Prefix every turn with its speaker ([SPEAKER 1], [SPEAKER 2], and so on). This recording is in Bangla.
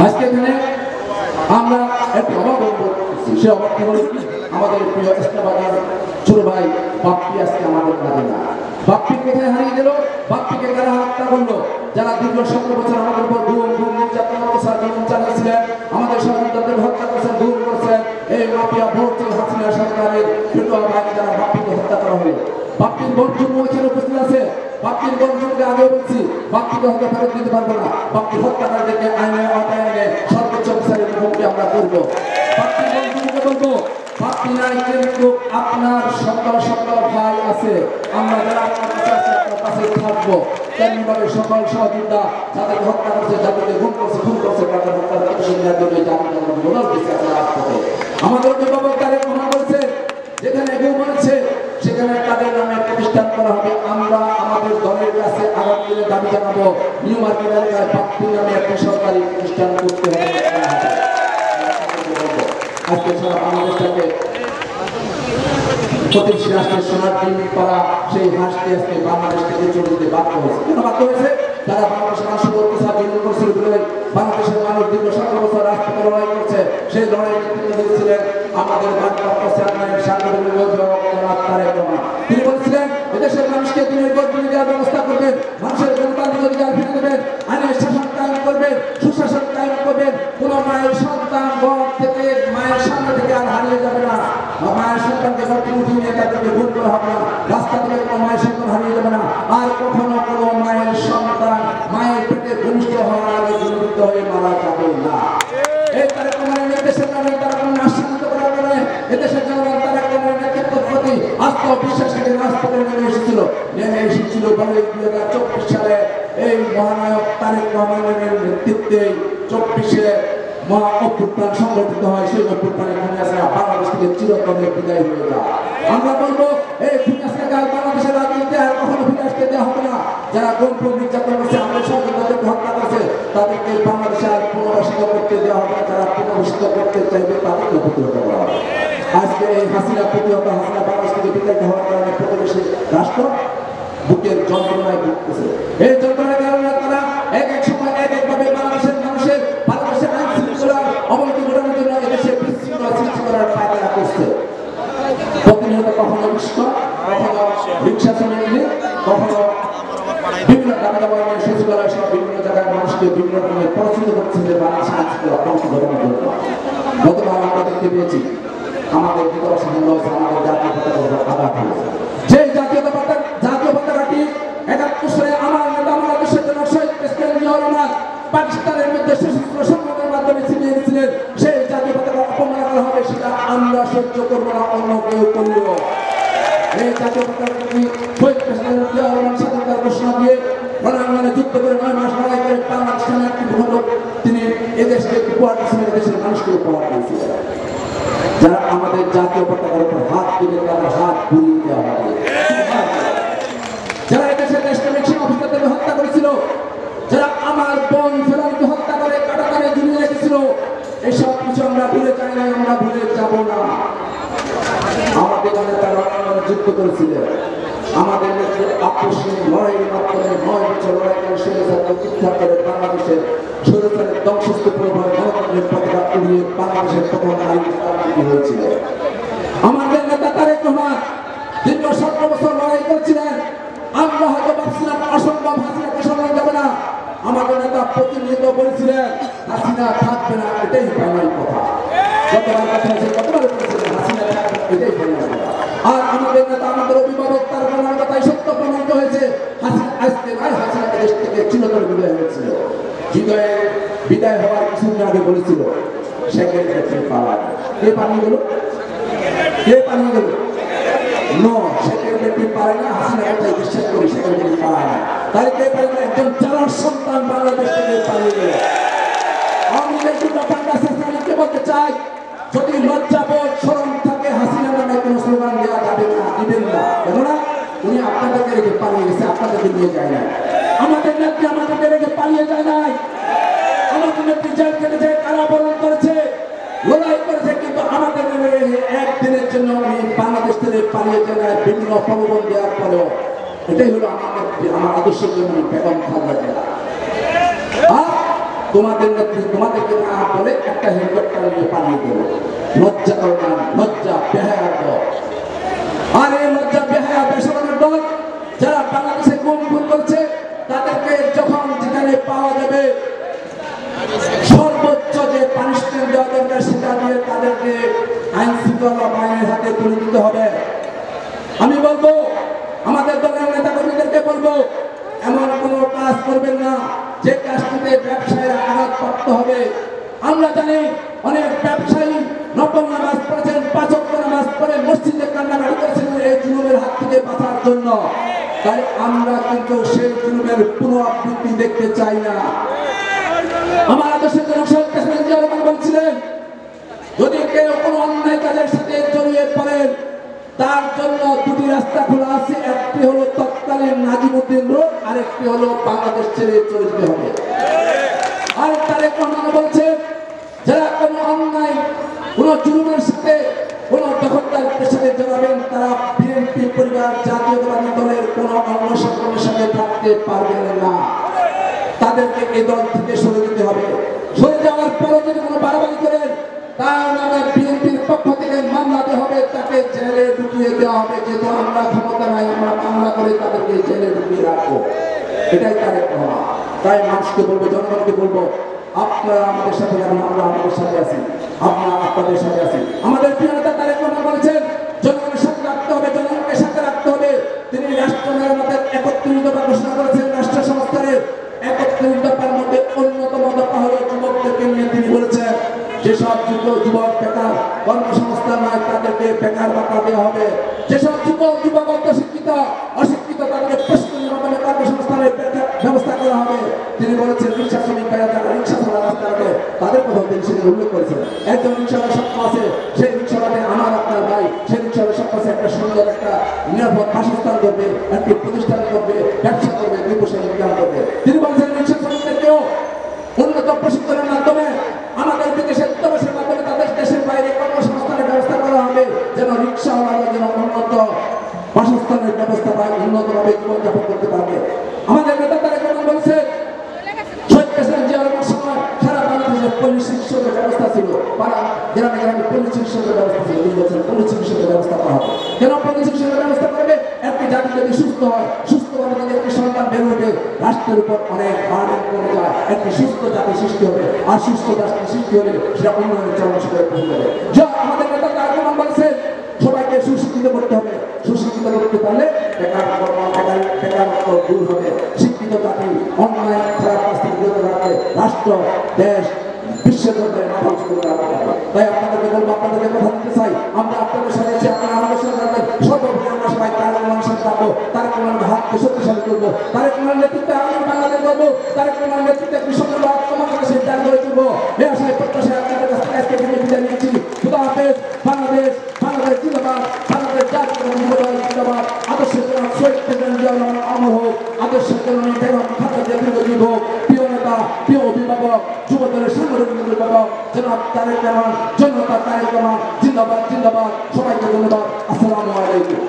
[SPEAKER 1] আজকে এখানে আমরা একটি অবাক করছি, সে অবাকটি হলো আমাদের প্রিয় ইসলামাবাদের ছোট ভাই বাপ্পি আজকে আমাদের মাঝে না। বাপ্পি কোথায় হারিয়ে গেল? বাপ্পিকে কারা হত্যা করলো? যারা দীর্ঘ 17 বছর আমাদের উপর গুম নির্যাতন চালিয়েছিলেন, আমাদের সন্তানদের হত্যা করছেন, গুম করছেন, এই মাফিয়া ভোট হাসিনা সরকারের পেটোয়া বাহিনী যারা বাপ্পিকে হত্যা করা হলো। বাপ্পির বন্ধু এখানে উপস্থিত আছে। বাপ্পির বন্ধুকে আগেও বলছি, বাপ্পিকে হত্যা ফেরত দিতে পারবো না। বাপ্পির হত্যাকারীদেরকে আইনে আওতায় এনে সর্বোচ্চ বিচারের মুখোমুখি আমরা করবো। বাপ্পির বন্ধুকে বলবো, বাপ্পি নাই কিন্তু আপনার সকল ভাই আছে, আমরা যারা আপনার কাছে আছে আপনার কাছে থাকবো। তেমনিভাবে সকল সহযোগিতা যাদেরকে হত্যা করছে, যাদেরকে গুম করছে, খুন করছে, তাদের হত্যার প্রতিশোধ নেওয়ার জন্য মোড়াল দিচ্ছে রাজপথে। আমাদের অভিভাবক তারেক রহমান বলছে, যেখানে গুম হয়েছে সেখানে তাদের নামে প্রতিষ্ঠান করা হবে। আমরা আমাদের দলের কাছে আগামী দিনে দাবি জানাবো, নিউ মার্কেট এলাকায় বাপ্পি নামে একটি সরকারি প্রতিষ্ঠান করতে হবে। আজকে সারা বাংলাদেশটাকে প্রতিবেশী রাষ্ট্রের সোনার ডিম করা সেই হাঁসটি আজকে বাংলাদেশ থেকে চলে যেতে বাধ্য হয়েছে। কেন বাধ্য হয়েছে? তারা বাংলাদেশের মানুষের অত্যাচার জন্য করছিল বলে বাংলাদেশের মানুষ দীর্ঘ 17 বছর রাজপথে লড়াই করছে। সেই লড়াই নেতৃত্ব দিয়েছিলেন আমাদের ভারপ্রাপ্ত চেয়ারম্যান সাংগঠনিক অধিনায়ক তারেক রহমান। তিনি বলেছিলেন এদেশের মানুষকে তিনি নির্বাচন দেওয়ার ব্যবস্থা করবেন, মানুষের গণতান্ত্রিক অধিকার ফিরে দেবেন, আইনের শাসন কায়েম করবেন, সুশাসন কায়েম করবেন। কোন মায়ের সন্তান ঘর থেকে মায়ের সামনে থেকে আর হারিয়ে যাবে না। মায়ের সন্তানকে ঘর থেকে উঠিয়ে নিয়ে তাদেরকে ভুল করা হবে না। রাস্তা থেকে কোনো মায়ের সন্তান হারিয়ে যাবে না। আর কখনো কোনো মায়ের সন্তান মায়ের পেটে ভূমিষ্ঠ হওয়ার আগে জীবিত হয়ে মারা যাবে না। এই তারেক রহমানের নির্দেশের কারণে তারা কোনো আশ্বাসিত করার কারণে এদেশের জনগণ তারেক রহমানের নেতৃত্বের প্রতি আস্থা ও বিশ্বাস থেকে রাজপথে নেমে এসেছিল বলে 2024 সালে এই মহানায়ক তারেক রহমানের নেতৃত্বে 24-এ মহা অভ্যুত্থান সংগঠিত হয়। সেই অভ্যুত্থানে খুনিয়াসরা বাংলাদেশ থেকে চিরতরে বিদায় হয়ে যায়। আমরা বলবো এই খুনিয়াসরাকে বাংলাদেশের রাজনীতিতে আর কখনো ফিরে আসতে দেওয়া হবে না। যারা গণতন্ত্র নির্যাতন করছে, আমাদের সহযোগিতাদেরকে হত্যা করছে, তাদেরকে বাংলাদেশে আর পুনর্বাসিত করতে দেওয়া হবে না। যারা পুনর্বাসিত করতে চাইবে তাদেরকে প্রতিহত করা হবে। আজকে এই হাসিনা প্রতিহত, হাসিনা বাংলাদেশ থেকে বিতাড়িত হওয়ার কারণে প্রতিবেশী রাষ্ট্র বুকের যন্ত্রণায় ভুগতেছে। এই যন্ত্রণার কারণে তারা এক এক সময় এক একভাবে বাংলাদেশের মানুষের আইন শৃঙ্খলার অবনতি ঘটানোর জন্য এদেশে বিশৃঙ্খলা সৃষ্টি করার পায়তারা করছে। প্রতিনিয়ত কখনো রিক্সা শ্রমিক, কখনো বিভিন্ন টাকা দেওয়া সচিবালয় সহ বিভিন্ন জায়গায় মানুষকে বিভিন্ন রকমের পরিচিত করছে যে বাংলাদেশ আইন শৃঙ্খলা অবনতি ঘটানোর জন্য। গতকাল আমরা দেখতে পেয়েছি আমাদের ভিতরে সামনে হয়েছে আমাদের জাতীয় পতাকা আঘাত হয়েছে। সেই জাতীয় পতাকাটি 71 সালে আমার নেতা আমার দেশের জন্য শহীদ প্রেসিডেন্ট জিয়াউর রহমান পাকিস্তানের মধ্যে সশস্ত্র সংগ্রামের মাধ্যমে ছিনিয়ে নিয়েছিলেন। সেই জাতীয় পতাকা অপমান করা হবে, সেটা আমরা সহ্য করবো না, অন্য কেউ করলেও। এই জাতীয় পতাকাটি শহীদ প্রেসিডেন্ট জিয়াউর রহমান স্বাধীনতার ঘোষণা দিয়ে রণাঙ্গনে যুদ্ধ করে 9 মাস লড়াই করে বাংলাদেশের একটি ভূখণ্ড তিনি এদেশকে উপহার দিয়েছিলেন, দেশের মানুষকে উপহার দিয়েছিলেন। যারা আমাদের জাতীয় পতাকার উপর হাত তুলে তাদের হাত ঘুরিয়ে দেওয়া হবে। যারা এদেশের দেশপ্রেমিক সেনা অফিসারদের হত্যা করেছিল, যারা আমার বোন ফেরানকে হত্যা করে কাটাতারে ঝুলিয়ে রেখেছিল, এসব কিছু আমরা ভুলে যাই না, আমরা ভুলে যাব না। আমাদের নেতারা যুদ্ধ করেছিলেন, আমাদের আকস্মিক লড়াইয়ের মাধ্যমে 9 বছর লড়াই করে স্বৈরাচারকে উদ্ধার করে বাংলাদেশের স্বৈরাচারের ধ্বংসস্তূপের উপর গণতন্ত্রের পতাকা উড়িয়ে বাংলাদেশের প্রথম আইন হয়েছিল। আমাদের নেতা তারেক রহমান দীর্ঘ 17 বছর লড়াই করছিলেন। আমরা হয়তো ভাবছিলাম অসম্ভব, হাসিনাকে সরানো যাবে না। আমাদের নেতা প্রতিনিয়ত বলেছিলেন হাসিনা থাকবে না, এটাই ফাইনাল কথা। গতবার কথা হয়েছে, গতবার বলেছিলেন হাসিনা থাকবে, এটাই ফাইনাল কথা। আর আমাদের নেতা আমাদের অভিভাবক তার প্রমাণ কথাই সত্য প্রমাণিত হয়েছে। আজকে নয়, হাসিনা দেশ থেকে চিরতরে বিদায় হয়েছিল। বিদায় হওয়ার কিছুদিন আগে বলেছিল সেক্রেটারি পাওয়া। কে পালিয়ে গেল? কে পালিয়ে গেল? নো, সেক্রেটারি পারে না। হাসিনা কথাই বিশ্বাস করি, সেক্রেটারি পায় না। তাই কে পারে না? একজন চালার সন্তান বাংলাদেশ থেকে পালিয়ে গেল। আমি আপনার কাছে বলতে চাই, যদি লজ্জাবোধ শরম থাকে, হাসিনা নামে কোনো স্লোগান দেওয়া যাবে না, দিবেন না। কেননা উনি আপনাদেরকে রেখে পালিয়ে গেছে, আপনাদেরকে নিয়ে যায় না। আমাদের নেত্রী আমাদেরকে রেখে পালিয়ে যায় নাই। আমাদের নেত্রী জেল কেটেছে, কারাবরণ করেছে, লড়াই করেছে, কিন্তু আমাদের একদিনের জন্য উনি বাংলাদেশ থেকে পালিয়ে যায় না, বিভিন্ন প্রলোভন দেওয়ার পরেও। এটাই হলো আমার আদর্শের জন্য বেগম খালেদা জিয়া। তোমাদের নেত্রী তোমাদেরকে না বলে একটা হেলিকপ্টার নিয়ে পাঠিয়ে দেব। লজ্জা করো না, লজ্জা বেহায়ার দল। আর এই লজ্জা বেহায়া বেসরকারের দল যারা বাংলাদেশে গুম করছে, তাদেরকে যখন যেখানে পাওয়া যাবে সর্বোচ্চ যে পানিশমেন্ট দেওয়া দরকার সেটা দিয়ে তাদেরকে আইন শৃঙ্খলা বাহিনীর হাতে তুলে দিতে হবে। আমি বলবো আমাদের দলের নেতা কর্মীদেরকে বলবো, এমন কোনো কাজ করবেন না যে কাজটিতে ব্যবসায়ীরা আঘাতপ্রাপ্ত হবে। আমরা জানি অনেক ব্যবসায়ী নফল নামাজ পড়েছেন, 5 ওয়াক্ত নামাজ পড়ে মসজিদে কান্নাকাটি করেছেন এই জুলুমের হাত থেকে বাঁচার জন্য। তাই আমরা কিন্তু সেই জুলুমের পুনরাবৃত্তি দেখতে চাই না। আমার আদর্শের জনক প্রেসিডেন্ট জিয়া রহমান বলছিলেন, যদি কেউ কোনো অন্যায় কাজের সাথে জড়িয়ে পড়েন তার জন্য দুটি রাস্তা খোলা আছে, একটি হলো তৎকালীন নাজিমউদ্দিন রোড, আরেকটি হলো বাংলাদেশ ছেড়ে চলে যেতে হবে। আর তারেক রহমান বলছে, যারা কোনো অন্যায় কোন জুলুমের সাথে কোন দখলদারিত্বের সাথে জড়াবেন তারা বিএনপি পরিবার জাতীয়তাবাদী দলের কোন অঙ্গ সংগঠনের সাথে থাকতে পারবেন না। তাদেরকে এই দল থেকে সরে যেতে হবে। সরে যাওয়ার পরে যদি কোনো বাড়াবাড়ি করেন তার নামে বিএনপির পক্ষ থেকে মামলা দেওয়া হবে, তাকে জেলে ঢুকিয়ে দেওয়া হবে। যেহেতু আমরা ক্ষমতা নাই, আমরা মামলা করে তাদেরকে জেলে ঢুকিয়ে রাখবো। এটাই তারেক রহমান। তাই মানুষকে বলবো, জনগণকে বলবো, আপনারা আমাদের সাথে আছেন, আমরা আমাদের সাথে আছি, আপনারা আপনাদের সাথে আছি। আমাদের প্রিয় নেতা তারেক রহমান বলেছেন, জনগণের সাথে রাখতে হবে, জনগণকে সাথে রাখতে হবে। তিনি রাষ্ট্র মেরামতের 31 দফা ঘোষণা করেছেন। রাষ্ট্র সংস্কারের 31 দফার মধ্যে অন্যতম দফা হলো যুবকদেরকে নিয়ে তিনি বলেছেন, যেসব যুবক বেকার, কর্মসংস্থান নয় তাদেরকে বেকার ভাতা দেওয়া হবে। যেসব যুবক অশিক্ষিত তাদেরকে প্রশিক্ষণের মাধ্যমে কর্মসংস্থানের ব্যবস্থা করা হবে। তিনি বলেছেন, রিক্সা শ্রমিক ভাইরা যারা রিক্সা চালা রাস্তাঘাটে, তাদের কথা তিনি সেখানে উল্লেখ করেছেন। একজন রিক্সাওয়ালার স্বপ্ন আছে, সেই রিক্সাওয়ালাতে আমার আপনার ভাই, সেই রিক্সাওয়ালার স্বপ্ন আছে একটা সুন্দর একটা নিরাপদ বাসস্থান করবে, একটি প্রতিষ্ঠান করবে, ব্যবসা করবে, 2 পয়সা ইনকাম করবে। তিনি বলছেন, রিক্সা শ্রমিকদেরকেও উন্নত প্রশিক্ষণের মাধ্যমে আমাদের বিদেশের দূতাবাসের মাধ্যমে তাদের দেশের বাইরে কর্মসংস্থানের ব্যবস্থা করা হবে, যেন রিক্সাওয়ালারা যেন উন্নত বাসস্থানের ব্যবস্থা পায়, উন্নতভাবে জীবনযাপন করতে পারবে। আমাদের নেতা তারেক রহমান বলছে, শহীদ প্রেসিডেন্ট জিয়া রহমানের সময় সারা বাংলাদেশে পল্লী চিকিৎসকের ব্যবস্থা ছিল, গ্রামে গ্রামে পল্লী চিকিৎসকের ব্যবস্থা ছিল। তিনি বলছেন পল্লী চিকিৎসকের ব্যবস্থা করা হবে। কেন পল্লী চিকিৎসকের ব্যবস্থা করবে? একটি জাতি যদি সুস্থ হয়, সুস্থভাবে যদি একটি সন্তান বেড়ে ওঠে, রাষ্ট্রের উপর অনেক বার্ডেন কমে যায়, একটি সুস্থ জাতি সৃষ্টি হবে। আর সুস্থ জাতি সৃষ্টি হলে সেটা উন্নয়নের চরম শিখরে পৌঁছে যাবে। যা আমাদের নেতা তারেক রহমান বলছে, সবাইকে সুশিক্ষিত করতে হবে। সুশিক্ষিত করতে পারলে বেকারত্ব দূর হবে। শিক্ষিত জাতি অন্যায় খারাপ কাজ থেকে বিরত রাখবে, রাষ্ট্র দেশ বিশ্বের মধ্যে মাথা উঁচু করে রাখতে হবে। তাই আপনাদেরকে বলবো, আপনাদেরকে কথা দিতে চাই, আমরা আপনাদের সাথে আছি, আপনারা আমাদের সাথে থাকবেন। সর্বোপরি আমরা সবাই তারেক রহমানের সাথে থাকবো, তারেক রহমানের হাতকে শক্তিশালী করবো, তারেক রহমানের নেতৃত্বে আমি বাংলাদেশ করবো, তারেক রহমানের নেতৃত্বে কৃষকের আত্মমর্যাদা সেই ত্যাগ করে তুলবো। এই আশায় প্রত্যাশায় আপনাদের কাছ থেকে আজকে বিদায় নিচ্ছি। খুদা হাফেজ। বাংলাদেশ, বাংলাদেশ জিন্দাবাদ, বাংলাদেশ জাতীয়তাবাদী জিন্দাবাদ। আদর্শের জনক শহীদ প্রেসিডেন্ট জিয়া রহমান অমর হোক, আদর্শের জনক বেগম খালেদা জিয়া দীর্ঘজীবী হোক। প্রিয় নেতা, প্রিয় অভিভাবক, যুবদলের সাংগঠনিক অভিভাবক জনাব তারেক রহমান, জনতা তারেক রহমান জিন্দাবাদ, জিন্দাবাদ। সবাইকে ধন্যবাদ। আসসালামু আলাইকুম।